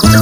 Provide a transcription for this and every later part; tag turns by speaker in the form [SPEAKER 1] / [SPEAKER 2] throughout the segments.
[SPEAKER 1] ओम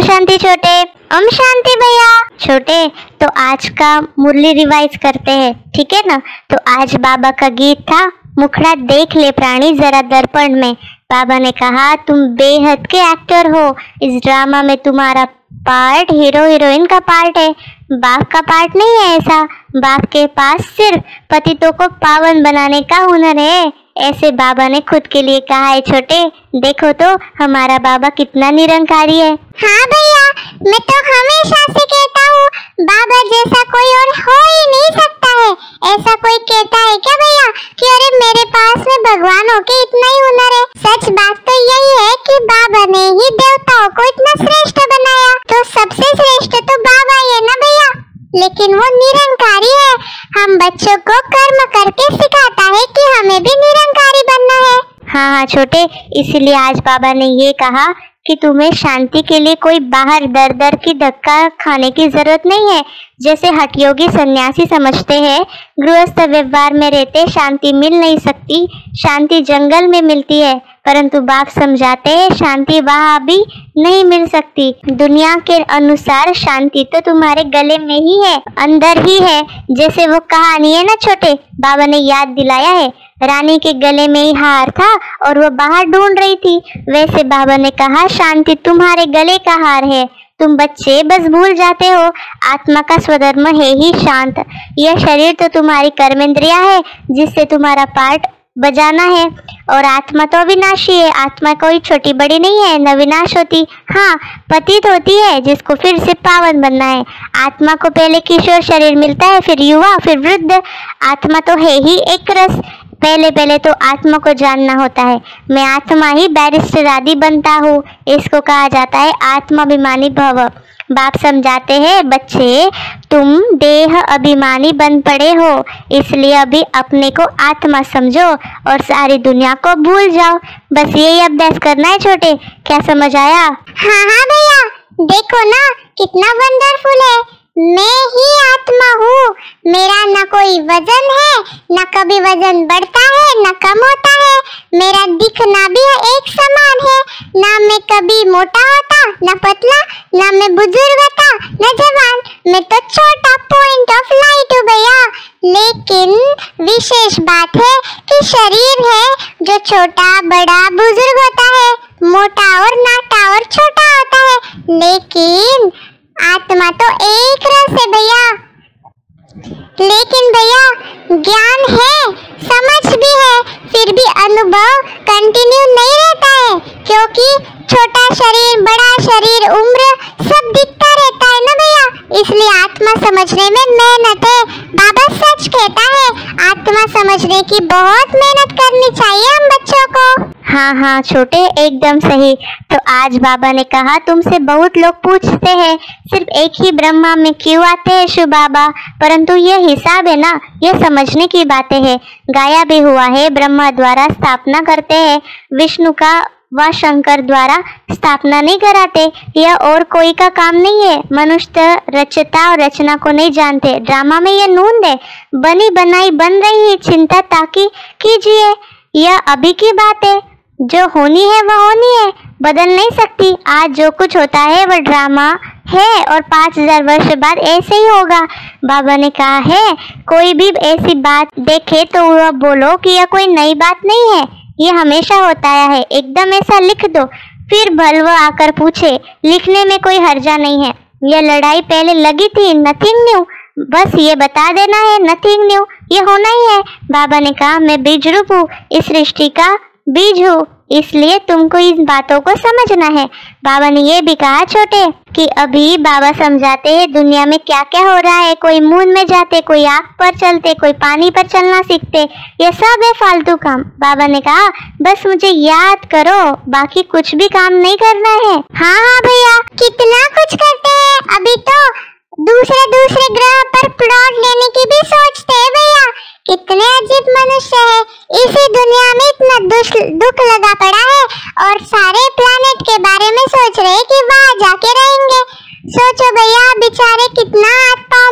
[SPEAKER 1] शांति छोटे। ओम शांति भैया। छोटे, तो आज का मुरली रिवाइज करते हैं, ठीक है ना। तो आज बाबा का गीत था, मुखड़ा देख ले प्राणी जरा दर्पण में। बाबा ने कहा तुम बेहद के एक्टर हो, इस ड्रामा में तुम्हारा पार्ट हीरो हीरोइन का पार्ट है, बाप का पार्ट नहीं है। ऐसा बाप के पास सिर्फ पतितों को पावन बनाने का हुनर है, ऐसे बाबा ने खुद के लिए कहा है। छोटे, देखो तो हमारा बाबा कितना निरंकारी है।
[SPEAKER 2] हाँ भैया, मैं तो हमेशा से कहता हूँ बाबा जैसा कोई और हो ही नहीं सकता है। ऐसा कोई कहता है क्या भैया कि अरे मेरे पास में भगवान होके इतना ही हुनर है। सच बात तो यही है कि बाबा ने ही देवताओं को इतना श्रेष्ठ बनाया, तो सबसे श्रेष्ठ तो बाबा ही है ना भैया। लेकिन वो निरंकारी है, हम बच्चों को कर्म करके सिखाता है कि हमें भी निरंकारी बनना है।
[SPEAKER 1] हाँ छोटे, इसलिए आज बाबा ने ये कहा कि तुम्हें शांति के लिए कोई बाहर दर दर की धक्का खाने की जरूरत नहीं है। जैसे हठयोगी सन्यासी समझते हैं गृहस्थ व्यवहार में रहते शांति मिल नहीं सकती, शांति जंगल में मिलती है, परंतु बाप समझाते हैं शांति वहाँ भी नहीं मिल सकती। दुनिया के अनुसार शांति तो तुम्हारे गले में ही है, अंदर ही है। जैसे वो कहानी है ना छोटे, बाबा ने याद दिलाया है, रानी के गले में ही हार था और वो बाहर ढूंढ रही थी। वैसे बाबा ने कहा शांति तुम्हारे गले का हार है, तुम बच्चे बस भूल जाते हो आत्मा का स्वधर्म है ही शांत। यह शरीर तो तुम्हारी कर्मेंद्रिया है जिससे तुम्हारा पार्ट बजाना है, और आत्मा तो अविनाशी है। आत्मा कोई छोटी बड़ी नहीं है, न विनाश होती, हाँ पतित होती है, जिसको फिर से पावन बनना है। आत्मा को पहले किशोर शरीर मिलता है, फिर युवा, फिर वृद्ध। आत्मा तो है ही एक रस, पहले तो आत्मा को जानना होता है। मैं आत्मा ही बैरिस्टर आदि बनता हूँ, इसको कहा जाता है आत्माभिमानी भव। बाप समझाते हैं बच्चे तुम देह अभिमानी बन पड़े हो, इसलिए अभी अपने को आत्मा समझो और सारी दुनिया को भूल जाओ। बस यही अभ्यास करना है छोटे, क्या समझ आया?
[SPEAKER 2] हाँ हाँ भैया, देखो ना कितना वंडरफुल है। मैं ही आत्मा हूँ, मेरा न कोई वजन है, न कभी वजन बढ़ता है न कम होता है। मेरा दिखना भी एक समान है, ना मैं कभी मोटा होता न पतला, ना मैं बुजुर्ग होता न जवान। मैं तो छोटा पॉइंट ऑफ लाइट हूँ भैया। लेकिन विशेष बात है कि शरीर है जो छोटा बड़ा बुजुर्ग होता है, मोटा और नाटा और छोटा होता है, लेकिन आत्मा तो एक रस है भैया। लेकिन भैया ज्ञान है, समझ भी है, फिर भी अनुभव कंटिन्यू नहीं रहता है, क्योंकि छोटा शरीर बड़ा शरीर उम्र सब दिखता रहता है ना भैया। इसलिए आत्मा समझने में मेहनत है। बाबा सच कहता है, आत्मा समझने की बहुत मेहनत करनी चाहिए हम बच्चों को।
[SPEAKER 1] हाँ छोटे, एकदम सही। तो आज बाबा ने कहा तुमसे बहुत लोग पूछते हैं सिर्फ एक ही ब्रह्मा में क्यों आते हैं शिव बाबा, परंतु यह हिसाब है ना, यह समझने की बातें हैं। गाया भी हुआ है ब्रह्मा द्वारा स्थापना करते हैं, विष्णु का व शंकर द्वारा स्थापना नहीं कराते। यह और कोई का काम नहीं है। मनुष्य रचता और रचना को नहीं जानते। ड्रामा में यह नूंद है, बनी बनाई बन रही है, चिंता ताकि कीजिए। यह अभी की बात है, जो होनी है वह होनी है, बदल नहीं सकती। आज जो कुछ होता है वह ड्रामा है और 5000 वर्ष बाद ऐसे ही होगा। बाबा ने कहा है कोई भी ऐसी बात देखे तो वह बोलो कि यह कोई नई बात नहीं है, ये हमेशा होता है। एकदम ऐसा लिख दो, फिर भल वह आकर पूछे, लिखने में कोई हर्जा नहीं है। यह लड़ाई पहले लगी थी, नथिंग न्यू, बस ये बता देना है, नथिंग न्यू, ये होना ही है। बाबा ने कहा मैं बीज रूप हूँ, इस सृष्टि का बीज हूँ, इसलिए तुमको इन बातों को समझना है। बाबा ने ये भी कहा छोटे कि अभी बाबा समझाते हैं दुनिया में क्या क्या हो रहा है। कोई मून में जाते, कोई आग पर चलते, कोई पानी पर चलना सीखते, ये सब है फालतू काम। बाबा ने कहा बस मुझे याद करो, बाकी कुछ भी काम नहीं करना है।
[SPEAKER 2] हाँ भैया, कितना कुछ करते हैं। अभी तो दूसरे ग्रह पर प्लॉट लेने की भी सोचते हैं भैया। कितने अजीब मनुष्य है, इसी दुनिया में इतना दुख लगा पड़ा है और सारे प्लैनेट के बारे में सोच रहे हैं कि वहाँ जाके रहेंगे। सोचो भैया, बेचारे कितना हाथ पाँव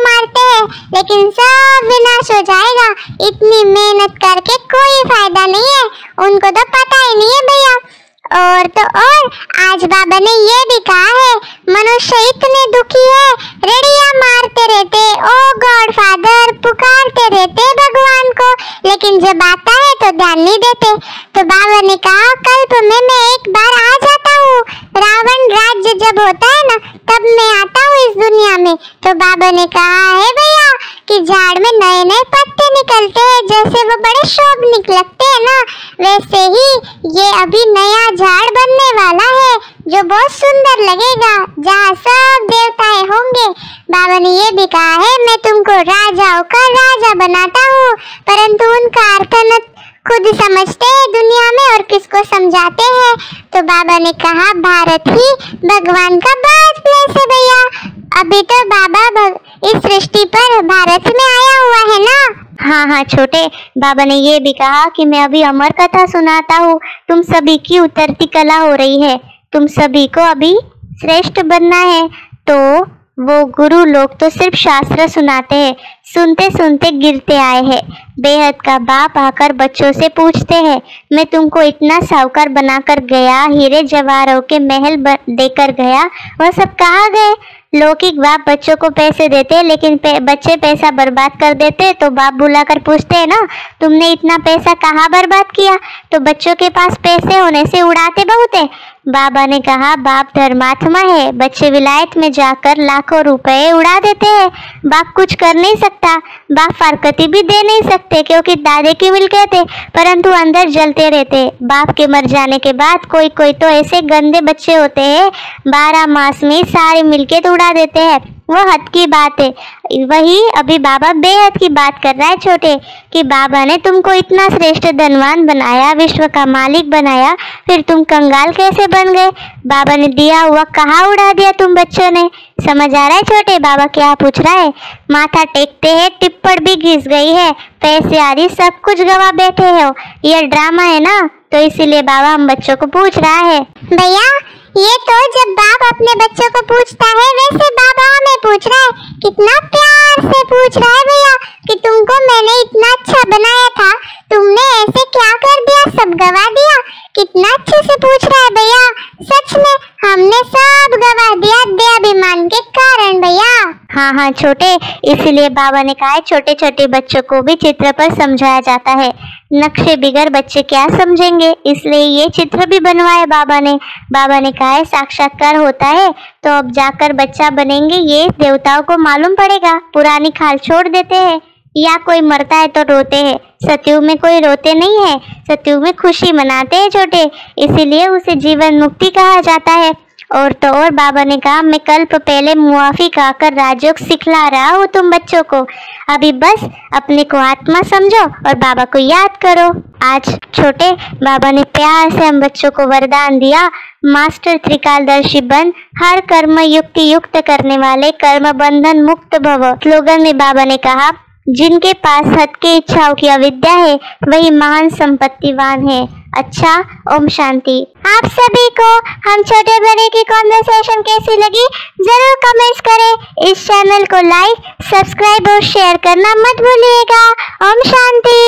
[SPEAKER 2] तो और आज बाबा ने ये भी कहा है, मनुष्य इतने दुखी है, रेडिया मारते रहते, ओ गॉड फादर पुकारते रहते भगवान को, लेकिन जब आता है तो ध्यान नहीं देते। तो बाबा ने कहा कल्प में मैं एक बार आ जाता हूँ, रावण राज्य जब होता है ना तब मैं आता हूँ इस दुनिया में। तो बाबा ने कहा है भैया कि झाड़ में नए नए पत्ते निकलते हैं, जैसे वो बड़े शोभ लगते हैं ना, वैसे ही ये अभी नया झाड़ बनने वाला है जो बहुत सुंदर लगेगा, जहाँ सब देवताएं होंगे। बाबा ने ये भी कहा है मैं तुमको राजाओं का राजा बनाता हूँ, परंतु उनका अर्थ न खुद समझते हैं दुनिया में और किसको समझाते हैं। तो बाबा ने कहा भारत ही भगवान का बर्थ प्लेस है भैया, अभी तो बाबा इस सृष्टि पर भारत में आया हुआ है ना।
[SPEAKER 1] हाँ हाँ छोटे, बाबा ने ये भी कहा कि मैं अभी अमर कथा सुनाता हूँ, तुम सभी की उतरती कला हो रही है, तुम सभी को अभी श्रेष्ठ बनना है। तो वो गुरु लोग तो सिर्फ शास्त्र सुनाते हैं, सुनते सुनते गिरते आए हैं। बेहद का बाप आकर बच्चों से पूछते हैं, मैं तुमको इतना साहूकार बनाकर गया, हीरे जवाहरों के महल देकर गया, वह सब कहाँ गए? लौकिक बाप बच्चों को पैसे देते लेकिन बच्चे पैसा बर्बाद कर देते। तो बाप बुलाकर पूछते हैं ना, तुमने इतना पैसा कहाँ बर्बाद किया? तो बच्चों के पास पैसे होने से उड़ाते बहुत है। बाबा ने कहा बाप धर्मात्मा है, बच्चे विलायत में जाकर लाखों रुपए उड़ा देते हैं, बाप कुछ कर नहीं सकता, बाप फारकती भी दे नहीं सकते क्योंकि दादे की मिल्कियत थे, परंतु अंदर जलते रहते। बाप के मर जाने के बाद कोई कोई तो ऐसे गंदे बच्चे होते हैं 12 मास में सारी मिल्कियत उड़ा देते हैं, वो हद की बात है। वही अभी बाबा बेहद की बात कर रहा है छोटे, कि बाबा ने तुमको इतना श्रेष्ठ धनवान बनाया, विश्व का मालिक बनाया, फिर तुम कंगाल कैसे बन गए? बाबा ने दिया हुआ कहाँ उड़ा दिया तुम बच्चों ने? समझ आ रहा है छोटे बाबा क्या पूछ रहा है? माथा टेकते हैं, टिप्पण भी घिस गई है, पैसे आदि सब कुछ गवा बैठे हो, ये ड्रामा है ना, तो इसीलिए बाबा हम बच्चों को पूछ रहा है।
[SPEAKER 2] भैया ये तो जब बाप अपने बच्चों को पूछता है वैसे बाबा हमें पूछ रहा है, कितना प्यार से पूछ रहा है भैया कि तुमको मैंने इतना अच्छा बनाया था, तुमने ऐसे क्या कर दिया, सब गवा दिया। कितना अच्छे से पूछ रहा है भैया, सच में हमने सब गवा दिया देहाभिमान के कारण भैया।
[SPEAKER 1] हाँ हाँ छोटे, इसीलिए बाबा ने कहा है छोटे छोटे बच्चों को भी चित्र पर समझाया जाता है, नक्शे बिगर बच्चे क्या समझेंगे, इसलिए ये चित्र भी बनवाए बाबा ने। बाबा ने कहा है साक्षात्कार होता है तो अब जाकर बच्चा बनेंगे, ये देवताओं को मालूम पड़ेगा। पुरानी खाल छोड़ देते हैं, या कोई मरता है तो रोते हैं, सतयुग में कोई रोते नहीं है, सतयुग में खुशी मनाते हैं छोटे, इसीलिए उसे जीवन मुक्ति कहा जाता है। और तो और बाबा ने कहा मैं कल्प पहले मुआफी खाकर राजयोग सिखला रहा हूँ तुम बच्चों को, अभी बस अपने को आत्मा समझो और बाबा को याद करो। आज छोटे बाबा ने प्यार से हम बच्चों को वरदान दिया, मास्टर त्रिकालदर्शी बन, हर कर्म युक्ति युक्त करने वाले, कर्म बंधन मुक्त भव। स्लोगन में बाबा ने कहा जिनके पास हद की इच्छाओं की अविद्या है वही महान संपत्तिवान है। अच्छा, ओम शांति।
[SPEAKER 2] आप सभी को हम छोटे बड़े की कॉन्वर्सेशन कैसी लगी जरूर कमेंट्स करें। इस चैनल को लाइक, सब्सक्राइब और शेयर करना मत भूलिएगा। ओम शांति।